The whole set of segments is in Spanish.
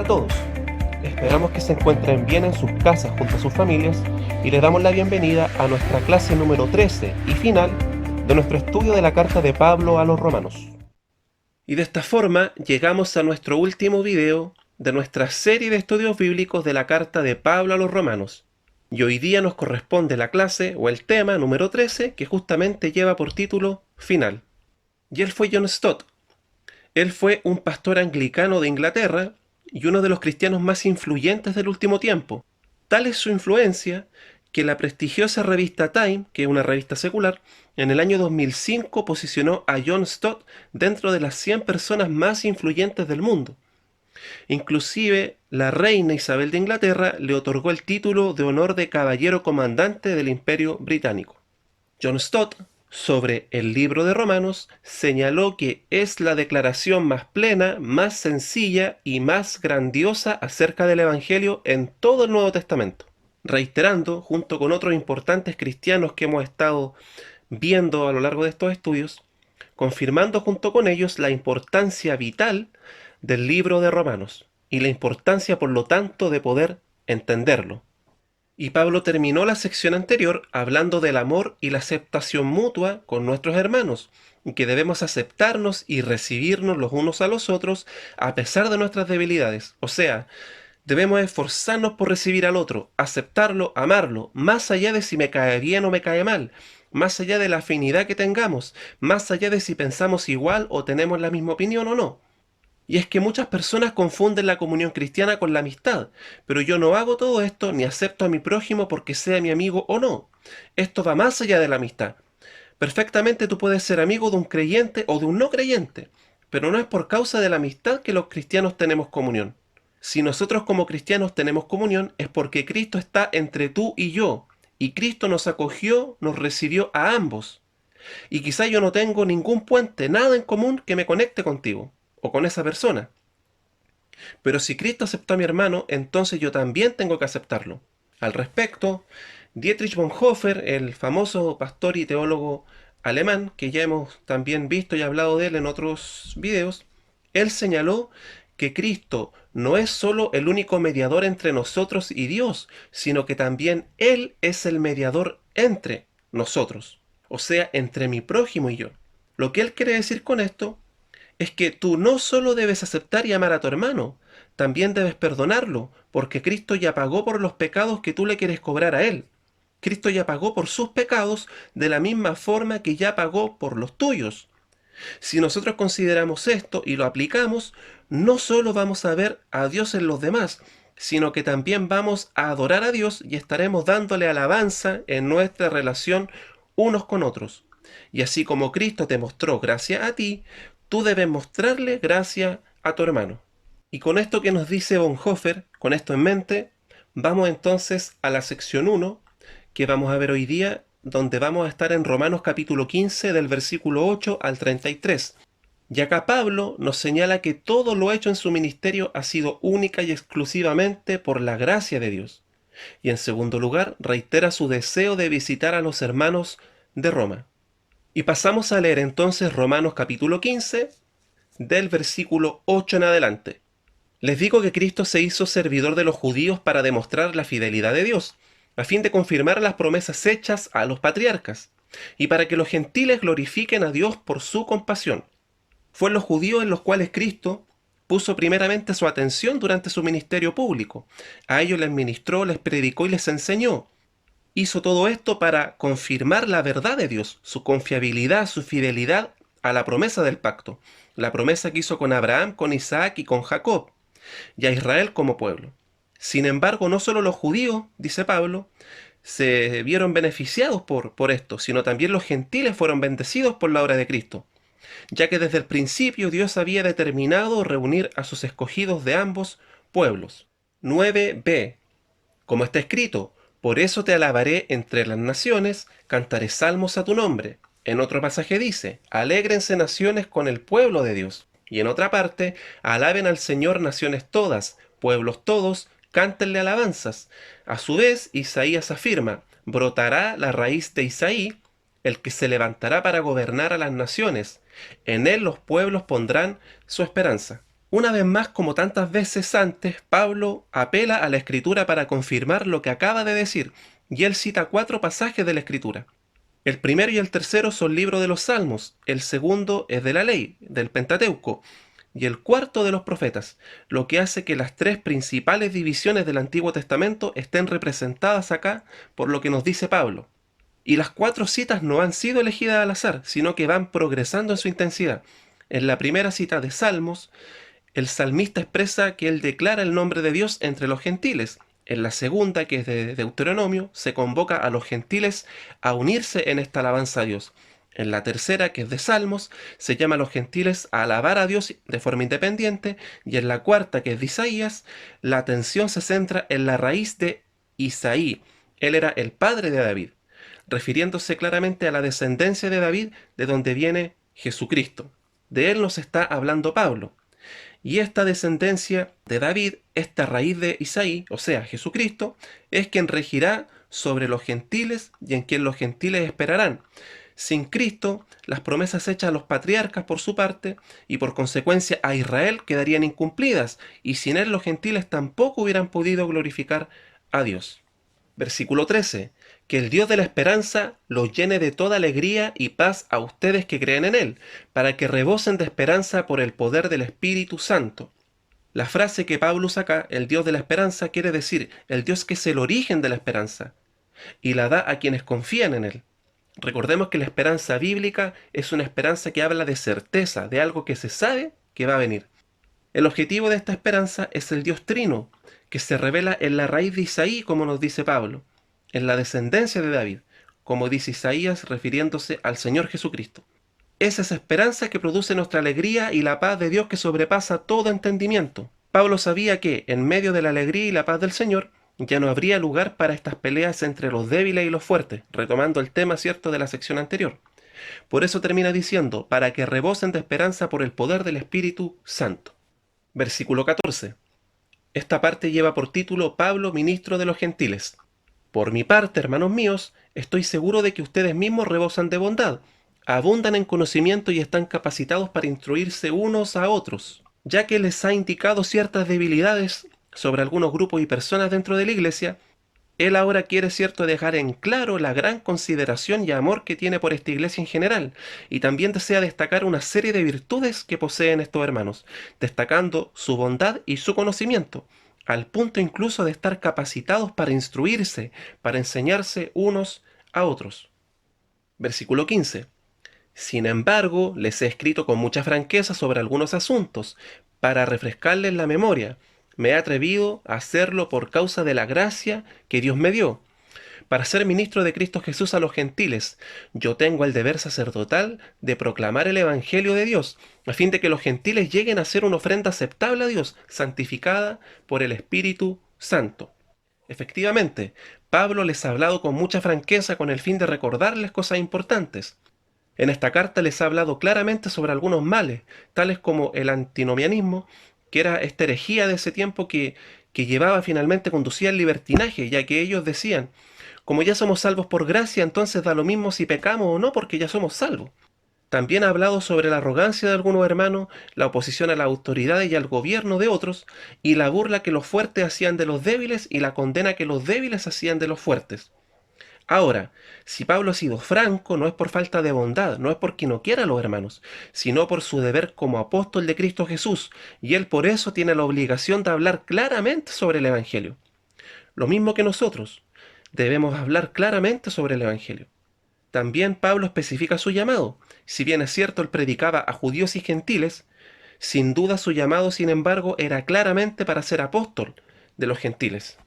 todos. Esperamos que se encuentren bien en sus casas junto a sus familias y les damos la bienvenida a nuestra clase número 13 y final de nuestro estudio de la carta de Pablo a los Romanos. Y de esta forma llegamos a nuestro último video de nuestra serie de estudios bíblicos de la carta de Pablo a los Romanos. Y hoy día nos corresponde la clase o el tema número 13, que justamente lleva por título Final. Y él fue John Stott. Él fue un pastor anglicano de Inglaterra y uno de los cristianos más influyentes del último tiempo. Tal es su influencia que la prestigiosa revista Time, que es una revista secular, en el año 2005 posicionó a John Stott dentro de las 100 personas más influyentes del mundo. Inclusive, la reina Isabel de Inglaterra le otorgó el título de honor de caballero comandante del Imperio Británico. John Stott, sobre el libro de Romanos, señaló que es la declaración más plena, más sencilla y más grandiosa acerca del Evangelio en todo el Nuevo Testamento, reiterando, junto con otros importantes cristianos que hemos estado viendo a lo largo de estos estudios, confirmando junto con ellos la importancia vital del libro de Romanos y la importancia, por lo tanto, de poder entenderlo. Y Pablo terminó la sección anterior hablando del amor y la aceptación mutua con nuestros hermanos, y que debemos aceptarnos y recibirnos los unos a los otros a pesar de nuestras debilidades. O sea, debemos esforzarnos por recibir al otro, aceptarlo, amarlo, más allá de si me cae bien o me cae mal, más allá de la afinidad que tengamos, más allá de si pensamos igual o tenemos la misma opinión o no. Y es que muchas personas confunden la comunión cristiana con la amistad, pero yo no hago todo esto ni acepto a mi prójimo porque sea mi amigo o no. Esto va más allá de la amistad. Perfectamente tú puedes ser amigo de un creyente o de un no creyente, pero no es por causa de la amistad que los cristianos tenemos comunión. Si nosotros como cristianos tenemos comunión es porque Cristo está entre tú y yo, y Cristo nos acogió, nos recibió a ambos. Y quizá yo no tengo ningún puente, nada en común que me conecte contigo o con esa persona. Pero si Cristo aceptó a mi hermano, entonces yo también tengo que aceptarlo. Al respecto, Dietrich Bonhoeffer, el famoso pastor y teólogo alemán, que ya hemos también visto y hablado de él en otros videos, él señaló que Cristo no es solo el único mediador entre nosotros y Dios, sino que también Él es el mediador entre nosotros, o sea, entre mi prójimo y yo. Lo que él quiere decir con esto es que tú no solo debes aceptar y amar a tu hermano, también debes perdonarlo, porque Cristo ya pagó por los pecados que tú le quieres cobrar a él. Cristo ya pagó por sus pecados de la misma forma que ya pagó por los tuyos. Si nosotros consideramos esto y lo aplicamos, no solo vamos a ver a Dios en los demás, sino que también vamos a adorar a Dios y estaremos dándole alabanza en nuestra relación unos con otros. Y así como Cristo te mostró gracia a ti, tú debes mostrarle gracia a tu hermano. Y con esto que nos dice Bonhoeffer, con esto en mente, vamos entonces a la sección 1, que vamos a ver hoy día, donde vamos a estar en Romanos capítulo 15 del versículo 8 al 33. Y acá Pablo nos señala que todo lo hecho en su ministerio ha sido única y exclusivamente por la gracia de Dios. Y en segundo lugar, reitera su deseo de visitar a los hermanos de Roma. Y pasamos a leer entonces Romanos capítulo 15, del versículo 8 en adelante. Les digo que Cristo se hizo servidor de los judíos para demostrar la fidelidad de Dios, a fin de confirmar las promesas hechas a los patriarcas, y para que los gentiles glorifiquen a Dios por su compasión. Fue en los judíos en los cuales Cristo puso primeramente su atención durante su ministerio público. A ellos les ministró, les predicó y les enseñó. Hizo todo esto para confirmar la verdad de Dios, su confiabilidad, su fidelidad a la promesa del pacto, la promesa que hizo con Abraham, con Isaac y con Jacob, y a Israel como pueblo. Sin embargo, no solo los judíos, dice Pablo, se vieron beneficiados por esto, sino también los gentiles fueron bendecidos por la obra de Cristo, ya que desde el principio Dios había determinado reunir a sus escogidos de ambos pueblos. 9b. Como está escrito, por eso te alabaré entre las naciones, cantaré salmos a tu nombre. En otro pasaje dice, alégrense naciones con el pueblo de Dios. Y en otra parte, alaben al Señor naciones todas, pueblos todos, cántenle alabanzas. A su vez, Isaías afirma, brotará la raíz de Isaí, el que se levantará para gobernar a las naciones. En él los pueblos pondrán su esperanza. Una vez más, como tantas veces antes, Pablo apela a la Escritura para confirmar lo que acaba de decir, y él cita 4 pasajes de la Escritura. El primero y el tercero son libros de los Salmos, el segundo es de la ley, del Pentateuco, y el cuarto de los profetas, lo que hace que las 3 principales divisiones del Antiguo Testamento estén representadas acá por lo que nos dice Pablo. Y las 4 citas no han sido elegidas al azar, sino que van progresando en su intensidad. En la primera cita de Salmos, el salmista expresa que él declara el nombre de Dios entre los gentiles. En la segunda, que es de Deuteronomio, se convoca a los gentiles a unirse en esta alabanza a Dios. En la tercera, que es de Salmos, se llama a los gentiles a alabar a Dios de forma independiente. Y en la cuarta, que es de Isaías, la atención se centra en la raíz de Isaí. Él era el padre de David, refiriéndose claramente a la descendencia de David, de donde viene Jesucristo. De él nos está hablando Pablo. Y esta descendencia de David, esta raíz de Isaí, o sea, Jesucristo, es quien regirá sobre los gentiles y en quien los gentiles esperarán. Sin Cristo, las promesas hechas a los patriarcas por su parte y por consecuencia a Israel quedarían incumplidas, y sin él los gentiles tampoco hubieran podido glorificar a Dios. Versículo 13. Que el Dios de la esperanza los llene de toda alegría y paz a ustedes que creen en Él, para que rebosen de esperanza por el poder del Espíritu Santo. La frase que Pablo usa acá, el Dios de la esperanza, quiere decir el Dios que es el origen de la esperanza, y la da a quienes confían en Él. Recordemos que la esperanza bíblica es una esperanza que habla de certeza, de algo que se sabe que va a venir. El objetivo de esta esperanza es el Dios Trino, que se revela en la raíz de Isaí, como nos dice Pablo, en la descendencia de David, como dice Isaías refiriéndose al Señor Jesucristo. Es esa esperanza que produce nuestra alegría y la paz de Dios que sobrepasa todo entendimiento. Pablo sabía que, en medio de la alegría y la paz del Señor, ya no habría lugar para estas peleas entre los débiles y los fuertes, retomando el tema cierto de la sección anterior. Por eso termina diciendo, para que rebosen de esperanza por el poder del Espíritu Santo. Versículo 14. Esta parte lleva por título Pablo, ministro de los gentiles. Por mi parte, hermanos míos, estoy seguro de que ustedes mismos rebosan de bondad, abundan en conocimiento y están capacitados para instruirse unos a otros, ya que les ha indicado ciertas debilidades sobre algunos grupos y personas dentro de la iglesia. Él ahora quiere, cierto, dejar en claro la gran consideración y amor que tiene por esta iglesia en general, y también desea destacar una serie de virtudes que poseen estos hermanos, destacando su bondad y su conocimiento, al punto incluso de estar capacitados para instruirse, para enseñarse unos a otros. Versículo 15. Sin embargo, les he escrito con mucha franqueza sobre algunos asuntos, para refrescarles la memoria. Me he atrevido a hacerlo por causa de la gracia que Dios me dio, para ser ministro de Cristo Jesús a los gentiles. Yo tengo el deber sacerdotal de proclamar el Evangelio de Dios, a fin de que los gentiles lleguen a ser una ofrenda aceptable a Dios, santificada por el Espíritu Santo. Efectivamente, Pablo les ha hablado con mucha franqueza con el fin de recordarles cosas importantes. En esta carta les ha hablado claramente sobre algunos males, tales como el antinomianismo, que era esta herejía de ese tiempo que llevaba finalmente, conducía al libertinaje, ya que ellos decían, como ya somos salvos por gracia, entonces da lo mismo si pecamos o no, porque ya somos salvos. También ha hablado sobre la arrogancia de algunos hermanos, la oposición a las autoridades y al gobierno de otros, y la burla que los fuertes hacían de los débiles y la condena que los débiles hacían de los fuertes. Ahora, si Pablo ha sido franco, no es por falta de bondad, no es porque no quiera a los hermanos, sino por su deber como apóstol de Cristo Jesús, y él por eso tiene la obligación de hablar claramente sobre el Evangelio. Lo mismo que nosotros, debemos hablar claramente sobre el Evangelio. También Pablo especifica su llamado. Si bien es cierto, él predicaba a judíos y gentiles, sin duda su llamado, sin embargo, era claramente para ser apóstol de los gentiles.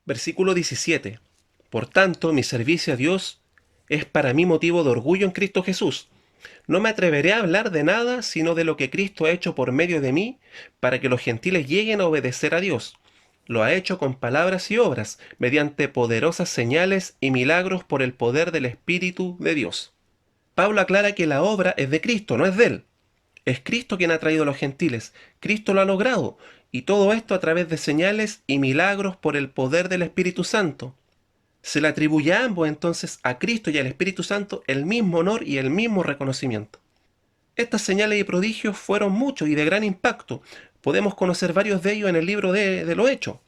Versículo 17. Por tanto, mi servicio a Dios es para mí motivo de orgullo en Cristo Jesús. No me atreveré a hablar de nada sino de lo que Cristo ha hecho por medio de mí para que los gentiles lleguen a obedecer a Dios. Lo ha hecho con palabras y obras, mediante poderosas señales y milagros por el poder del Espíritu de Dios. Pablo aclara que la obra es de Cristo, no es de él. Es Cristo quien ha traído a los gentiles. Cristo lo ha logrado. Y todo esto a través de señales y milagros por el poder del Espíritu Santo. Se le atribuye a ambos, entonces, a Cristo y al Espíritu Santo, el mismo honor y el mismo reconocimiento. Estas señales y prodigios fueron muchos y de gran impacto, Podemos conocer varios de ellos en el libro de los Hechos.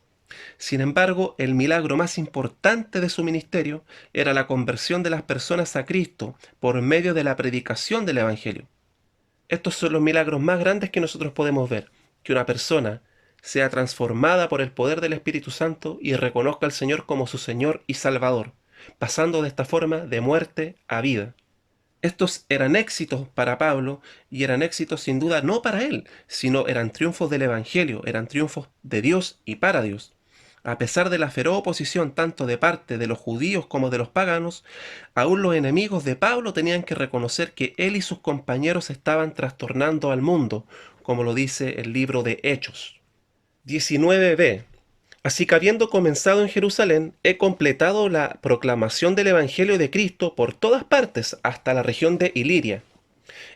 Sin embargo, el milagro más importante de su ministerio era la conversión de las personas a Cristo por medio de la predicación del Evangelio. Estos son los milagros más grandes que nosotros podemos ver, que una persona sea transformada por el poder del Espíritu Santo y reconozca al Señor como su Señor y Salvador, pasando de esta forma de muerte a vida. Estos eran éxitos para Pablo y eran éxitos sin duda no para él, sino eran triunfos del Evangelio, eran triunfos de Dios y para Dios. A pesar de la feroz oposición tanto de parte de los judíos como de los paganos, aún los enemigos de Pablo tenían que reconocer que él y sus compañeros estaban trastornando al mundo, como lo dice el libro de Hechos. 19b. Así que habiendo comenzado en Jerusalén, he completado la proclamación del Evangelio de Cristo por todas partes hasta la región de Iliria.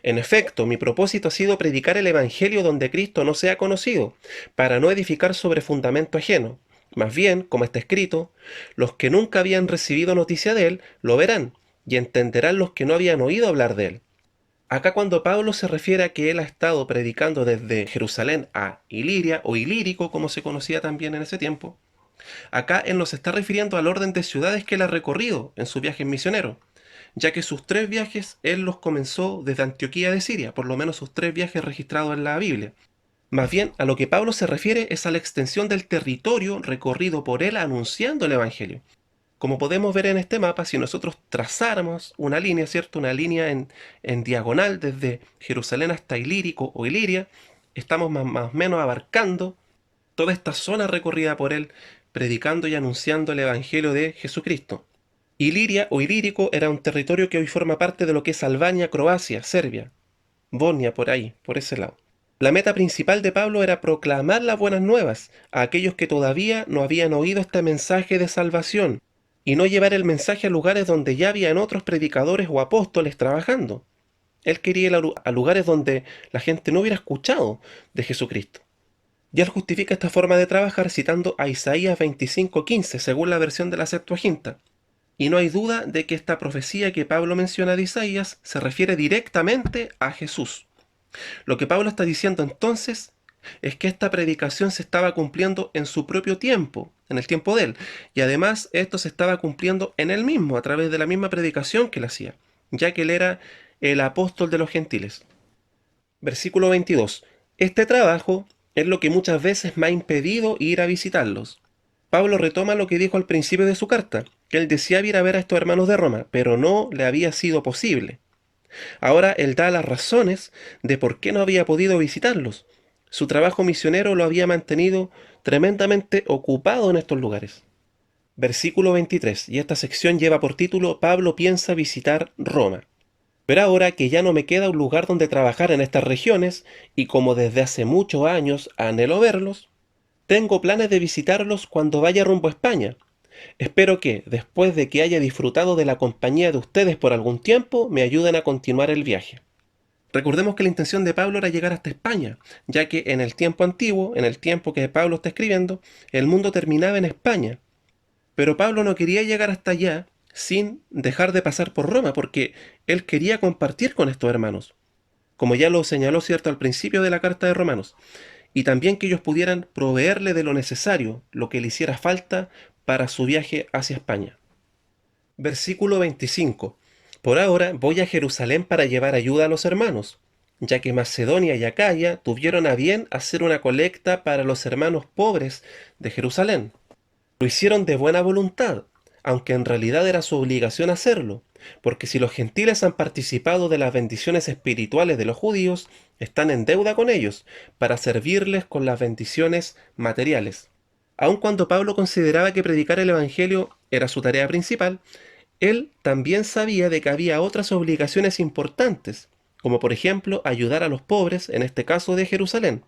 En efecto, mi propósito ha sido predicar el Evangelio donde Cristo no sea conocido, para no edificar sobre fundamento ajeno. Más bien, como está escrito, los que nunca habían recibido noticia de él, lo verán, y entenderán los que no habían oído hablar de él. Acá cuando Pablo se refiere a que él ha estado predicando desde Jerusalén a Iliria, o Ilírico, como se conocía también en ese tiempo, acá él nos está refiriendo al orden de ciudades que él ha recorrido en su viaje misionero, ya que sus 3 viajes él los comenzó desde Antioquía de Siria, por lo menos sus 3 viajes registrados en la Biblia. Más bien, a lo que Pablo se refiere es a la extensión del territorio recorrido por él anunciando el Evangelio. Como podemos ver en este mapa, si nosotros trazáramos una línea, ¿cierto? Una línea en diagonal desde Jerusalén hasta Ilírico o Iliria, estamos más o menos abarcando toda esta zona recorrida por él, predicando y anunciando el Evangelio de Jesucristo. Iliria o Ilírico era un territorio que hoy forma parte de lo que es Albania, Croacia, Serbia, Bosnia, por ahí, por ese lado. La meta principal de Pablo era proclamar las buenas nuevas a aquellos que todavía no habían oído este mensaje de salvación y no llevar el mensaje a lugares donde ya habían otros predicadores o apóstoles trabajando. Él quería ir a lugares donde la gente no hubiera escuchado de Jesucristo. Y él justifica esta forma de trabajar citando a Isaías 25:15, según la versión de la Septuaginta. Y no hay duda de que esta profecía que Pablo menciona de Isaías se refiere directamente a Jesús. Lo que Pablo está diciendo entonces es que esta predicación se estaba cumpliendo en su propio tiempo, en el tiempo de él, y además esto se estaba cumpliendo en él mismo, a través de la misma predicación que él hacía, ya que él era el apóstol de los gentiles. Versículo 22. Este trabajo es lo que muchas veces me ha impedido ir a visitarlos. Pablo retoma lo que dijo al principio de su carta, que él deseaba ir a ver a estos hermanos de Roma, pero no le había sido posible. Ahora él da las razones de por qué no había podido visitarlos. Su trabajo misionero lo había mantenido tremendamente ocupado en estos lugares. Versículo 23, y esta sección lleva por título Pablo piensa visitar Roma. Pero ahora que ya no me queda un lugar donde trabajar en estas regiones, y como desde hace muchos años anhelo verlos, tengo planes de visitarlos cuando vaya rumbo a España. Espero que, después de que haya disfrutado de la compañía de ustedes por algún tiempo, me ayuden a continuar el viaje. Recordemos que la intención de Pablo era llegar hasta España, ya que en el tiempo antiguo, en el tiempo que Pablo está escribiendo, el mundo terminaba en España. Pero Pablo no quería llegar hasta allá sin dejar de pasar por Roma, porque él quería compartir con estos hermanos, como ya lo señaló cierto al principio de la carta de Romanos, y también que ellos pudieran proveerle de lo necesario, lo que le hiciera falta para su viaje hacia España. Versículo 25. Por ahora voy a Jerusalén para llevar ayuda a los hermanos, ya que Macedonia y Acaya tuvieron a bien hacer una colecta para los hermanos pobres de Jerusalén. Lo hicieron de buena voluntad, aunque en realidad era su obligación hacerlo, porque si los gentiles han participado de las bendiciones espirituales de los judíos, están en deuda con ellos, para servirles con las bendiciones materiales. Aun cuando Pablo consideraba que predicar el Evangelio era su tarea principal, él también sabía de que había otras obligaciones importantes, como por ejemplo ayudar a los pobres, en este caso de Jerusalén.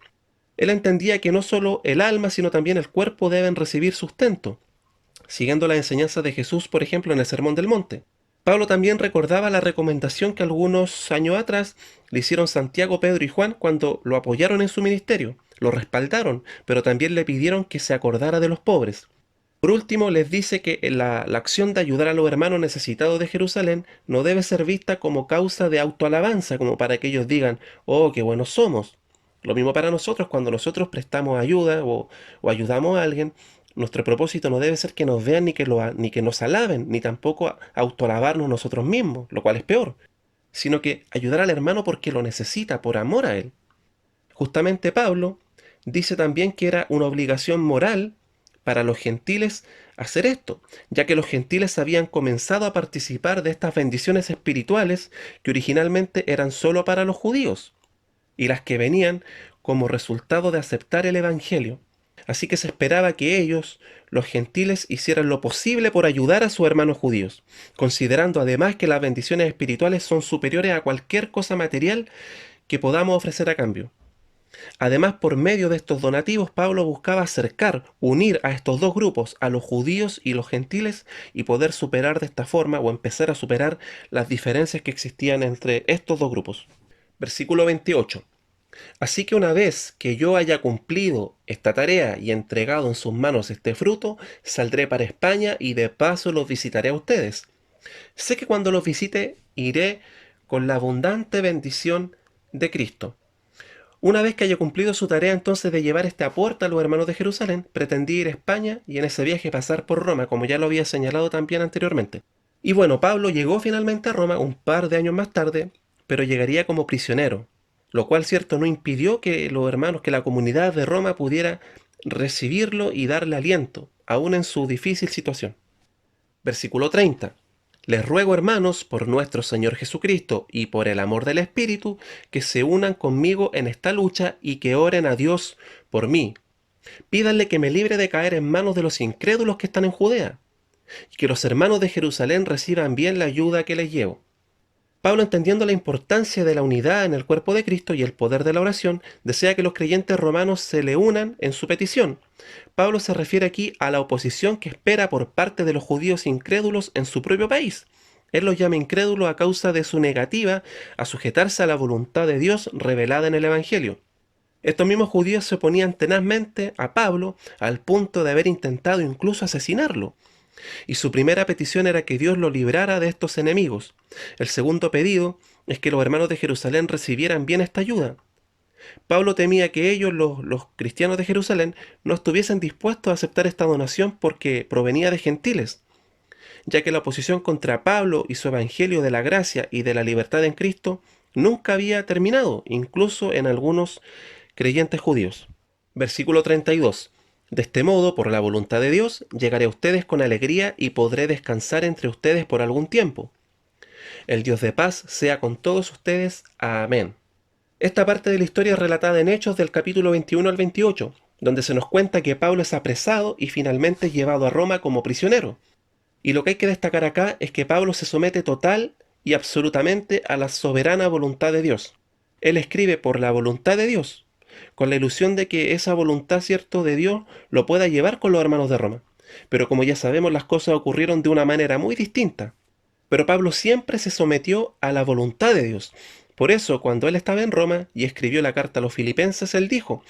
Él entendía que no solo el alma, sino también el cuerpo deben recibir sustento, siguiendo la enseñanza de Jesús, por ejemplo, en el Sermón del Monte. Pablo también recordaba la recomendación que algunos años atrás le hicieron Santiago, Pedro y Juan cuando lo apoyaron en su ministerio, lo respaldaron, pero también le pidieron que se acordara de los pobres. Por último, les dice que la acción de ayudar a los hermanos necesitados de Jerusalén no debe ser vista como causa de autoalabanza, como para que ellos digan, oh, qué buenos somos. Lo mismo para nosotros, cuando nosotros prestamos ayuda o ayudamos a alguien, nuestro propósito no debe ser que nos vean ni que nos alaben, ni tampoco autoalabarnos nosotros mismos, lo cual es peor, sino que ayudar al hermano porque lo necesita, por amor a él. Justamente Pablo dice también que era una obligación moral para los gentiles hacer esto, ya que los gentiles habían comenzado a participar de estas bendiciones espirituales que originalmente eran solo para los judíos, y las que venían como resultado de aceptar el Evangelio. Así que se esperaba que ellos, los gentiles, hicieran lo posible por ayudar a sus hermanos judíos, considerando además que las bendiciones espirituales son superiores a cualquier cosa material que podamos ofrecer a cambio. Además, por medio de estos donativos, Pablo buscaba acercar, unir a estos dos grupos, a los judíos y los gentiles, y poder superar de esta forma o empezar a superar las diferencias que existían entre estos dos grupos. Versículo 28. Así que una vez que yo haya cumplido esta tarea y entregado en sus manos este fruto, saldré para España y de paso los visitaré a ustedes. Sé que cuando los visite iré con la abundante bendición de Cristo. Una vez que haya cumplido su tarea entonces de llevar este aporte a los hermanos de Jerusalén, pretendí ir a España y en ese viaje pasar por Roma, como ya lo había señalado también anteriormente. Y bueno, Pablo llegó finalmente a Roma un par de años más tarde, pero llegaría como prisionero, lo cual cierto no impidió que los hermanos, que la comunidad de Roma pudiera recibirlo y darle aliento, aún en su difícil situación. Versículo 30. Les ruego, hermanos, por nuestro Señor Jesucristo y por el amor del Espíritu, que se unan conmigo en esta lucha y que oren a Dios por mí. Pídanle que me libre de caer en manos de los incrédulos que están en Judea, y que los hermanos de Jerusalén reciban bien la ayuda que les llevo. Pablo, entendiendo la importancia de la unidad en el cuerpo de Cristo y el poder de la oración, desea que los creyentes romanos se le unan en su petición. Pablo se refiere aquí a la oposición que espera por parte de los judíos incrédulos en su propio país. Él los llama incrédulos a causa de su negativa a sujetarse a la voluntad de Dios revelada en el Evangelio. Estos mismos judíos se oponían tenazmente a Pablo al punto de haber intentado incluso asesinarlo. Y su primera petición era que Dios lo librara de estos enemigos. El segundo pedido es que los hermanos de Jerusalén recibieran bien esta ayuda. Pablo temía que ellos, los cristianos de Jerusalén, no estuviesen dispuestos a aceptar esta donación porque provenía de gentiles, ya que la oposición contra Pablo y su evangelio de la gracia y de la libertad en Cristo nunca había terminado, incluso en algunos creyentes judíos. Versículo 32. De este modo, por la voluntad de Dios, llegaré a ustedes con alegría y podré descansar entre ustedes por algún tiempo. El Dios de paz sea con todos ustedes. Amén. Esta parte de la historia es relatada en Hechos del capítulo 21 al 28, donde se nos cuenta que Pablo es apresado y finalmente llevado a Roma como prisionero. Y lo que hay que destacar acá es que Pablo se somete total y absolutamente a la soberana voluntad de Dios. Él escribe por la voluntad de Dios, con la ilusión de que esa voluntad, cierto, de Dios lo pueda llevar con los hermanos de Roma. Pero como ya sabemos, las cosas ocurrieron de una manera muy distinta. Pero Pablo siempre se sometió a la voluntad de Dios. Por eso, cuando él estaba en Roma y escribió la carta a los filipenses, él dijo: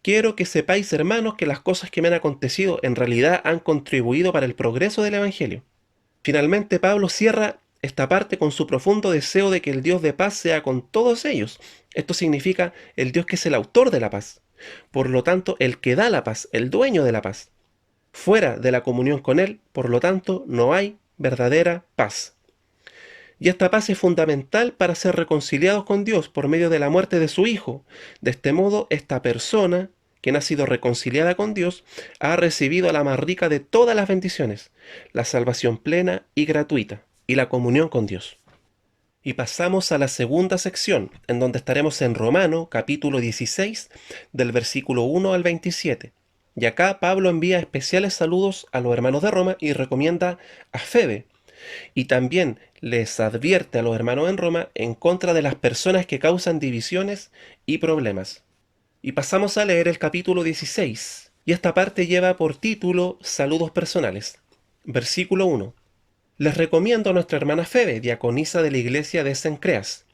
quiero que sepáis, hermanos, que las cosas que me han acontecido en realidad han contribuido para el progreso del Evangelio. Finalmente, Pablo cierra esta parte con su profundo deseo de que el Dios de paz sea con todos ellos. Esto significa el Dios que es el autor de la paz. Por lo tanto, el que da la paz, el dueño de la paz. Fuera de la comunión con Él, por lo tanto, no hay verdadera paz. Y esta paz es fundamental para ser reconciliados con Dios por medio de la muerte de su Hijo. De este modo, esta persona, quien ha sido reconciliada con Dios, ha recibido la más rica de todas las bendiciones, la salvación plena y gratuita, y la comunión con Dios. Y pasamos a la segunda sección, en donde estaremos en Romano, capítulo 16, del versículo 1 al 27. Y acá Pablo envía especiales saludos a los hermanos de Roma y recomienda a Febe. Y también les advierte a los hermanos en Roma en contra de las personas que causan divisiones y problemas. Y pasamos a leer el capítulo 16, y esta parte lleva por título Saludos personales. Versículo 1. Les recomiendo a nuestra hermana Febe, diaconisa de la iglesia de Cencreas.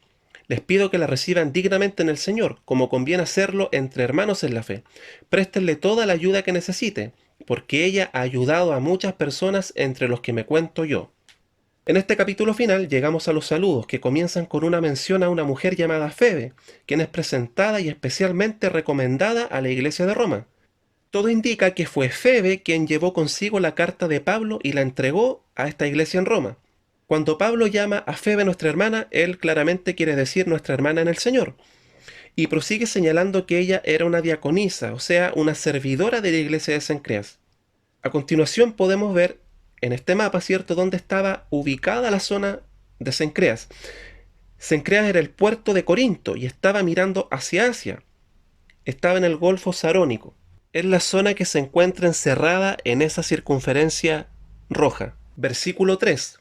Les pido que la reciban dignamente en el Señor, como conviene hacerlo entre hermanos en la fe. Préstenle toda la ayuda que necesite, porque ella ha ayudado a muchas personas entre los que me cuento yo. En este capítulo final llegamos a los saludos, que comienzan con una mención a una mujer llamada Febe, quien es presentada y especialmente recomendada a la iglesia de Roma. Todo indica que fue Febe quien llevó consigo la carta de Pablo y la entregó a esta iglesia en Roma. Cuando Pablo llama a Febe nuestra hermana, él claramente quiere decir nuestra hermana en el Señor, y prosigue señalando que ella era una diaconisa, o sea, una servidora de la iglesia de Cencreas. A continuación podemos ver en este mapa, ¿cierto?, dónde estaba ubicada la zona de Cencreas. Cencreas era el puerto de Corinto y estaba mirando hacia Asia. Estaba en el Golfo Sarónico. Es la zona que se encuentra encerrada en esa circunferencia roja. Versículo 3.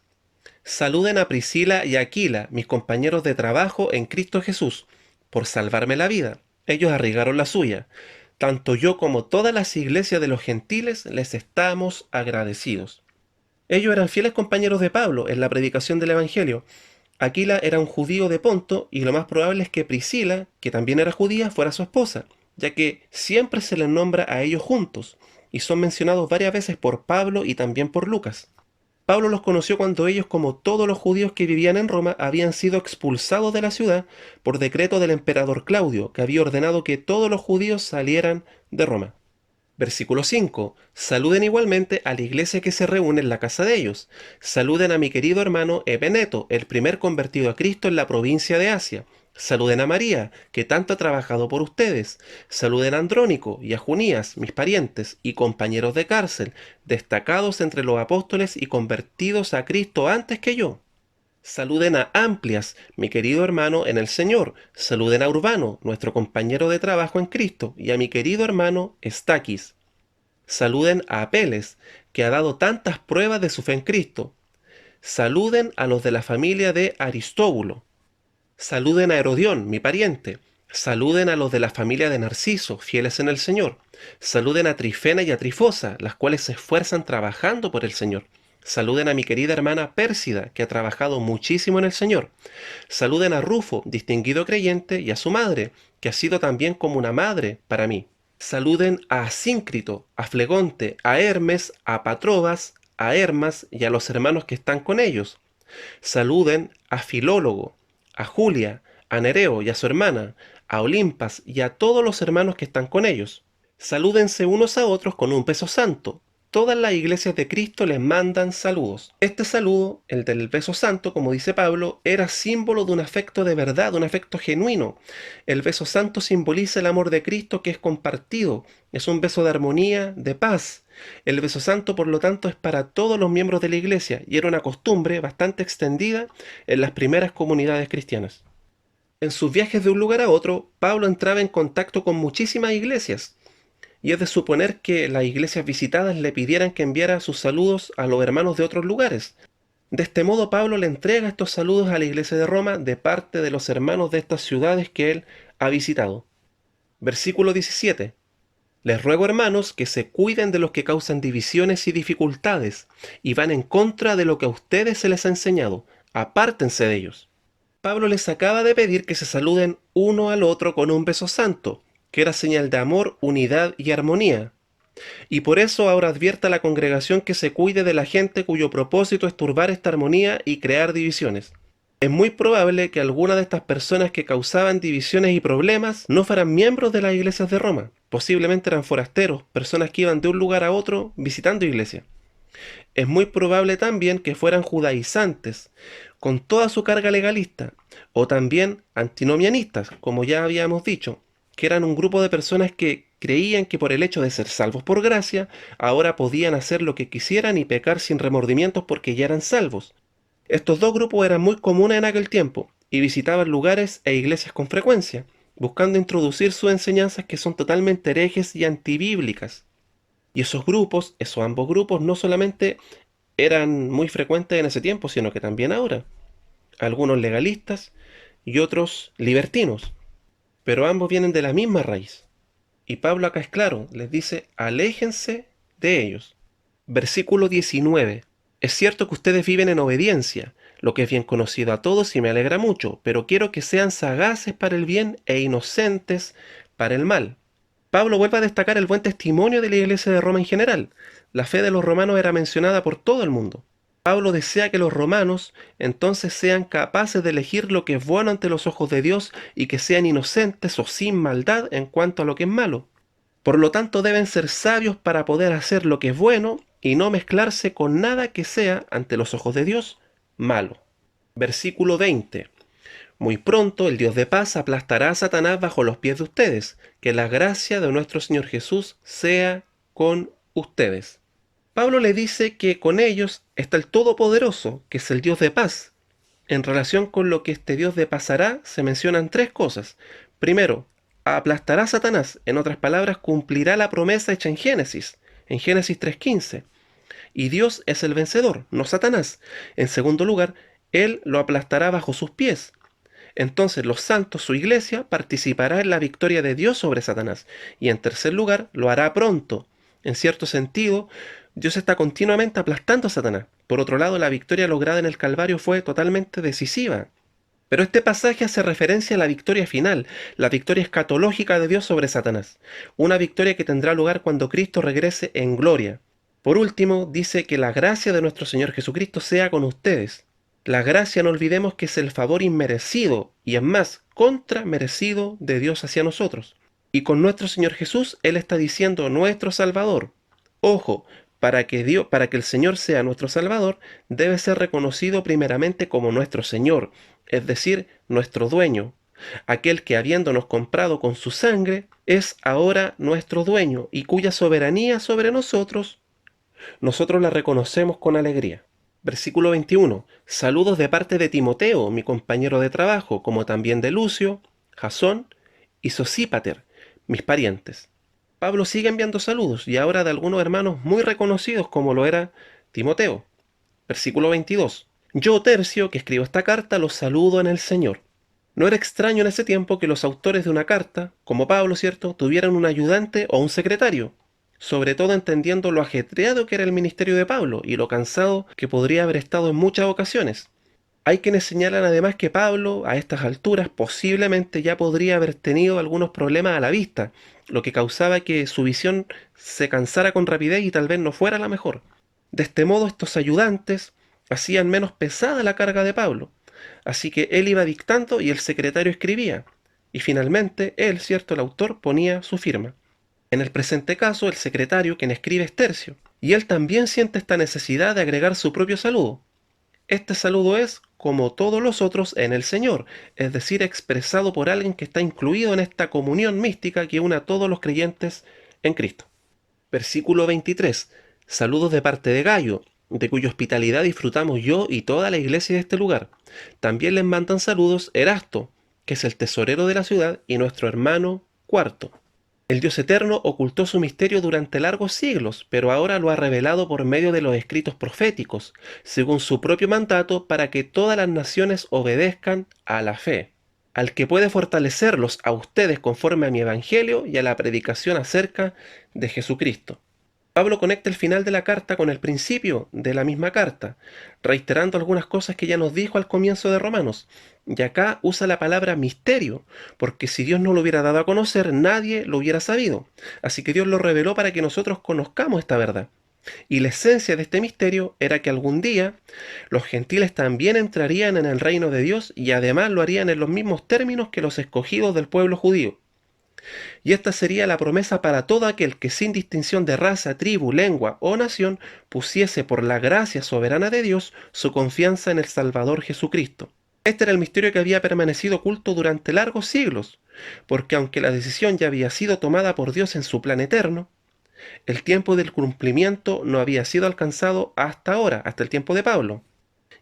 Saluden a Priscila y a Aquila, mis compañeros de trabajo en Cristo Jesús, por salvarme la vida. Ellos arriesgaron la suya. Tanto yo como todas las iglesias de los gentiles les estamos agradecidos. Ellos eran fieles compañeros de Pablo en la predicación del Evangelio. Aquila era un judío de Ponto y lo más probable es que Priscila, que también era judía, fuera su esposa, ya que siempre se les nombra a ellos juntos y son mencionados varias veces por Pablo y también por Lucas. Pablo los conoció cuando ellos, como todos los judíos que vivían en Roma, habían sido expulsados de la ciudad por decreto del emperador Claudio, que había ordenado que todos los judíos salieran de Roma. Versículo 5. Saluden igualmente a la iglesia que se reúne en la casa de ellos. Saluden a mi querido hermano Epeneto, el primer convertido a Cristo en la provincia de Asia. Saluden a María, que tanto ha trabajado por ustedes. Saluden a Andrónico y a Junías, mis parientes y compañeros de cárcel, destacados entre los apóstoles y convertidos a Cristo antes que yo. Saluden a Amplias, mi querido hermano en el Señor. Saluden a Urbano, nuestro compañero de trabajo en Cristo, y a mi querido hermano Estaquis. Saluden a Apeles, que ha dado tantas pruebas de su fe en Cristo. Saluden a los de la familia de Aristóbulo. Saluden a Herodión, mi pariente. Saluden a los de la familia de Narciso, fieles en el Señor. Saluden a Trifena y a Trifosa, las cuales se esfuerzan trabajando por el Señor. Saluden a mi querida hermana Pérsida, que ha trabajado muchísimo en el Señor. Saluden a Rufo, distinguido creyente, y a su madre, que ha sido también como una madre para mí. Saluden a Asíncrito, a Flegonte, a Hermes, a Patrobas, a Hermas y a los hermanos que están con ellos. Saluden a Filólogo, a Julia, a Nereo y a su hermana, a Olimpas y a todos los hermanos que están con ellos. Salúdense unos a otros con un beso santo. Todas las iglesias de Cristo les mandan saludos. Este saludo, el del beso santo, como dice Pablo, era símbolo de un afecto de verdad, un afecto genuino. El beso santo simboliza el amor de Cristo que es compartido. Es un beso de armonía, de paz. El beso santo, por lo tanto, es para todos los miembros de la iglesia y era una costumbre bastante extendida en las primeras comunidades cristianas. En sus viajes de un lugar a otro, Pablo entraba en contacto con muchísimas iglesias, y es de suponer que las iglesias visitadas le pidieran que enviara sus saludos a los hermanos de otros lugares. De este modo, Pablo le entrega estos saludos a la iglesia de Roma de parte de los hermanos de estas ciudades que él ha visitado. Versículo 17. Les ruego, hermanos, que se cuiden de los que causan divisiones y dificultades y van en contra de lo que a ustedes se les ha enseñado. Apártense de ellos. Pablo les acaba de pedir que se saluden uno al otro con un beso santo, que era señal de amor, unidad y armonía. Y por eso ahora advierte a la congregación que se cuide de la gente cuyo propósito es turbar esta armonía y crear divisiones. Es muy probable que algunas de estas personas que causaban divisiones y problemas no fueran miembros de las iglesias de Roma. Posiblemente eran forasteros, personas que iban de un lugar a otro visitando iglesias. Es muy probable también que fueran judaizantes, con toda su carga legalista, o también antinomianistas, como ya habíamos dicho, que eran un grupo de personas que creían que por el hecho de ser salvos por gracia, ahora podían hacer lo que quisieran y pecar sin remordimientos porque ya eran salvos. Estos dos grupos eran muy comunes en aquel tiempo y visitaban lugares e iglesias con frecuencia, buscando introducir sus enseñanzas que son totalmente herejes y antibíblicas. Y esos ambos grupos no solamente eran muy frecuentes en ese tiempo, sino que también ahora. Algunos legalistas y otros libertinos. Pero ambos vienen de la misma raíz. Y Pablo acá es claro, les dice, aléjense de ellos. Versículo 19. Es cierto que ustedes viven en obediencia, lo que es bien conocido a todos y me alegra mucho, pero quiero que sean sagaces para el bien e inocentes para el mal. Pablo vuelve a destacar el buen testimonio de la iglesia de Roma en general. La fe de los romanos era mencionada por todo el mundo. Pablo desea que los romanos entonces sean capaces de elegir lo que es bueno ante los ojos de Dios y que sean inocentes o sin maldad en cuanto a lo que es malo. Por lo tanto, deben ser sabios para poder hacer lo que es bueno y no mezclarse con nada que sea, ante los ojos de Dios, malo. Versículo 20. Muy pronto el Dios de paz aplastará a Satanás bajo los pies de ustedes. Que la gracia de nuestro Señor Jesús sea con ustedes. Pablo le dice que con ellos está el Todopoderoso, que es el Dios de paz. En relación con lo que este Dios de paz hará, se mencionan tres cosas. Primero, aplastará a Satanás, en otras palabras, cumplirá la promesa hecha en Génesis 3:15. Y Dios es el vencedor, no Satanás. En segundo lugar, Él lo aplastará bajo sus pies. Entonces los santos, su iglesia, participará en la victoria de Dios sobre Satanás. Y en tercer lugar, lo hará pronto. En cierto sentido, Dios está continuamente aplastando a Satanás. Por otro lado, la victoria lograda en el Calvario fue totalmente decisiva. Pero este pasaje hace referencia a la victoria final, la victoria escatológica de Dios sobre Satanás, una victoria que tendrá lugar cuando Cristo regrese en gloria. Por último, dice que la gracia de nuestro Señor Jesucristo sea con ustedes. La gracia, no olvidemos que es el favor inmerecido y es más, contramerecido de Dios hacia nosotros. Y con nuestro Señor Jesús, Él está diciendo nuestro Salvador. Ojo, para que el Señor sea nuestro Salvador, debe ser reconocido primeramente como nuestro Señor, es decir, nuestro dueño, aquel que habiéndonos comprado con su sangre, es ahora nuestro dueño y cuya soberanía sobre nosotros la reconocemos con alegría. Versículo 21. Saludos de parte de Timoteo, mi compañero de trabajo, como también de Lucio, Jasón y Sosípater, mis parientes. Pablo sigue enviando saludos y ahora de algunos hermanos muy reconocidos como lo era Timoteo. Versículo 22. Yo, Tercio, que escribo esta carta, los saludo en el Señor. No era extraño en ese tiempo que los autores de una carta, como Pablo, ¿cierto?, tuvieran un ayudante o un secretario, sobre todo entendiendo lo ajetreado que era el ministerio de Pablo y lo cansado que podría haber estado en muchas ocasiones. Hay quienes señalan además que Pablo, a estas alturas, posiblemente ya podría haber tenido algunos problemas a la vista, lo que causaba que su visión se cansara con rapidez y tal vez no fuera la mejor. De este modo, estos ayudantes hacían menos pesada la carga de Pablo, así que él iba dictando y el secretario escribía, y finalmente él, cierto, el autor, ponía su firma. En el presente caso, el secretario, quien escribe, es Tercio, y él también siente esta necesidad de agregar su propio saludo. Este saludo es, como todos los otros, en el Señor, es decir, expresado por alguien que está incluido en esta comunión mística que une a todos los creyentes en Cristo. Versículo 23. Saludos de parte de Gayo, de cuya hospitalidad disfrutamos yo y toda la iglesia de este lugar. También les mandan saludos Erasto, que es el tesorero de la ciudad, y nuestro hermano Cuarto. El Dios eterno ocultó su misterio durante largos siglos, pero ahora lo ha revelado por medio de los escritos proféticos, según su propio mandato, para que todas las naciones obedezcan a la fe, al que puede fortalecerlos a ustedes conforme a mi evangelio y a la predicación acerca de Jesucristo. Pablo conecta el final de la carta con el principio de la misma carta, reiterando algunas cosas que ya nos dijo al comienzo de Romanos. Y acá usa la palabra misterio, porque si Dios no lo hubiera dado a conocer, nadie lo hubiera sabido. Así que Dios lo reveló para que nosotros conozcamos esta verdad. Y la esencia de este misterio era que algún día los gentiles también entrarían en el reino de Dios y además lo harían en los mismos términos que los escogidos del pueblo judío. Y esta sería la promesa para todo aquel que sin distinción de raza, tribu, lengua o nación pusiese por la gracia soberana de Dios su confianza en el Salvador Jesucristo. Este era el misterio que había permanecido oculto durante largos siglos, porque aunque la decisión ya había sido tomada por Dios en su plan eterno, el tiempo del cumplimiento no había sido alcanzado hasta ahora, hasta el tiempo de Pablo.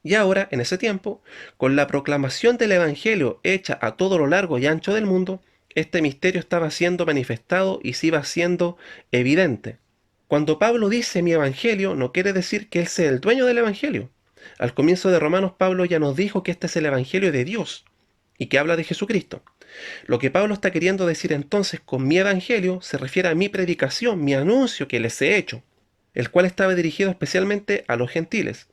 Y ahora, en ese tiempo, con la proclamación del Evangelio hecha a todo lo largo y ancho del mundo, este misterio estaba siendo manifestado y se iba siendo evidente. Cuando Pablo dice mi Evangelio, no quiere decir que él sea el dueño del Evangelio. Al comienzo de Romanos, Pablo ya nos dijo que este es el Evangelio de Dios y que habla de Jesucristo. Lo que Pablo está queriendo decir entonces con mi Evangelio se refiere a mi predicación, mi anuncio que les he hecho, el cual estaba dirigido especialmente a los gentiles.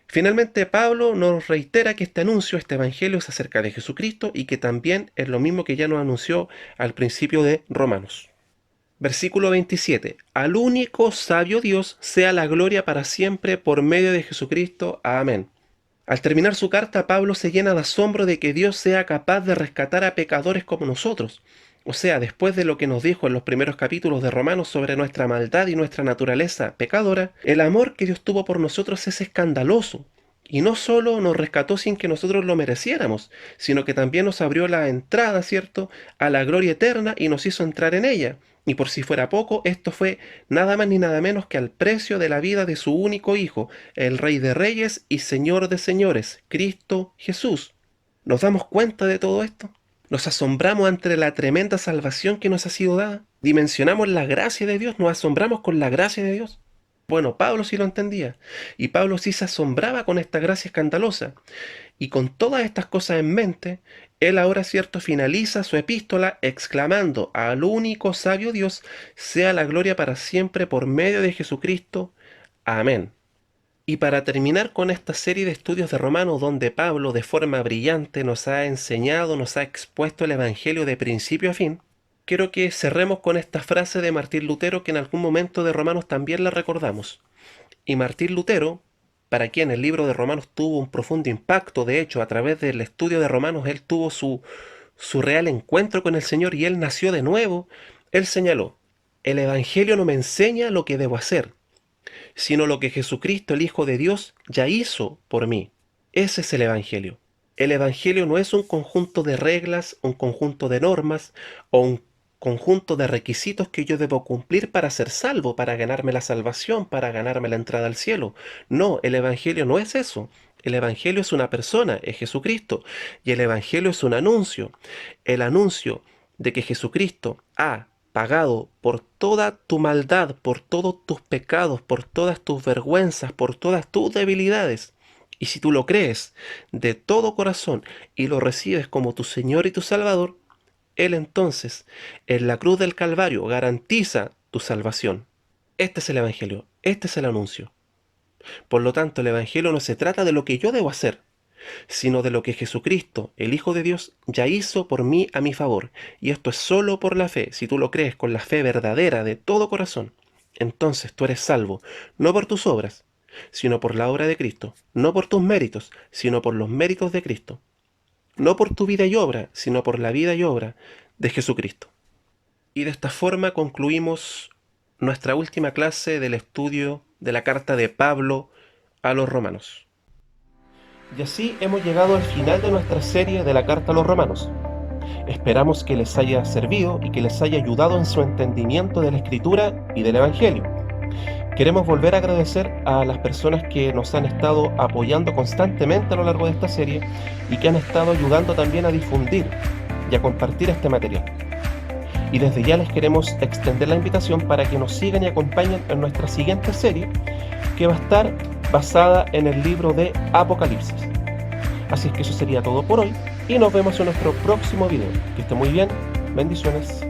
Finalmente, Pablo nos reitera que este anuncio, este evangelio, es acerca de Jesucristo y que también es lo mismo que ya nos anunció al principio de Romanos. Versículo 27. Al único sabio Dios sea la gloria para siempre por medio de Jesucristo. Amén. Al terminar su carta, Pablo se llena de asombro de que Dios sea capaz de rescatar a pecadores como nosotros. O sea, después de lo que nos dijo en los primeros capítulos de Romanos sobre nuestra maldad y nuestra naturaleza pecadora, el amor que Dios tuvo por nosotros es escandaloso. Y no solo nos rescató sin que nosotros lo mereciéramos, sino que también nos abrió la entrada, ¿cierto?, a la gloria eterna y nos hizo entrar en ella. Y por si fuera poco, esto fue nada más ni nada menos que al precio de la vida de su único Hijo, el Rey de Reyes y Señor de Señores, Cristo Jesús. ¿Nos damos cuenta de todo esto? ¿Nos asombramos ante la tremenda salvación que nos ha sido dada? ¿Dimensionamos la gracia de Dios? ¿Nos asombramos con la gracia de Dios? Bueno, Pablo sí lo entendía, y Pablo sí se asombraba con esta gracia escandalosa. Y con todas estas cosas en mente, él ahora, cierto, finaliza su epístola exclamando: al único sabio Dios sea la gloria para siempre por medio de Jesucristo. Amén. Y para terminar con esta serie de estudios de Romanos, donde Pablo de forma brillante nos ha enseñado, nos ha expuesto el Evangelio de principio a fin, quiero que cerremos con esta frase de Martín Lutero que en algún momento de Romanos también la recordamos. Y Martín Lutero, para quien el libro de Romanos tuvo un profundo impacto, de hecho, a través del estudio de Romanos, él tuvo su real encuentro con el Señor y él nació de nuevo, él señaló: el Evangelio no me enseña lo que debo hacer, sino lo que Jesucristo, el Hijo de Dios, ya hizo por mí. Ese es el Evangelio. El Evangelio no es un conjunto de reglas, un conjunto de normas o un conjunto de requisitos que yo debo cumplir para ser salvo, para ganarme la salvación, para ganarme la entrada al cielo. No, el Evangelio no es eso. El Evangelio es una persona, es Jesucristo. Y el Evangelio es un anuncio. El anuncio de que Jesucristo ha pagado por toda tu maldad, por todos tus pecados, por todas tus vergüenzas, por todas tus debilidades. Y si tú lo crees de todo corazón y lo recibes como tu Señor y tu Salvador, Él entonces, en la cruz del Calvario, garantiza tu salvación. Este es el Evangelio, este es el anuncio. Por lo tanto, el Evangelio no se trata de lo que yo debo hacer, sino de lo que Jesucristo, el Hijo de Dios, ya hizo por mí a mi favor. Y esto es solo por la fe. Si tú lo crees con la fe verdadera de todo corazón, entonces tú eres salvo, no por tus obras, sino por la obra de Cristo, no por tus méritos, sino por los méritos de Cristo, no por tu vida y obra, sino por la vida y obra de Jesucristo. Y de esta forma concluimos nuestra última clase del estudio de la carta de Pablo a los Romanos. Y así hemos llegado al final de nuestra serie de la carta a los Romanos. Esperamos que les haya servido y que les haya ayudado en su entendimiento de la Escritura y del Evangelio. Queremos volver a agradecer a las personas que nos han estado apoyando constantemente a lo largo de esta serie y que han estado ayudando también a difundir y a compartir este material. Y desde ya les queremos extender la invitación para que nos sigan y acompañen en nuestra siguiente serie, que va a estar basada en el libro de Apocalipsis. Así es que eso sería todo por hoy y nos vemos en nuestro próximo video. Que esté muy bien, bendiciones.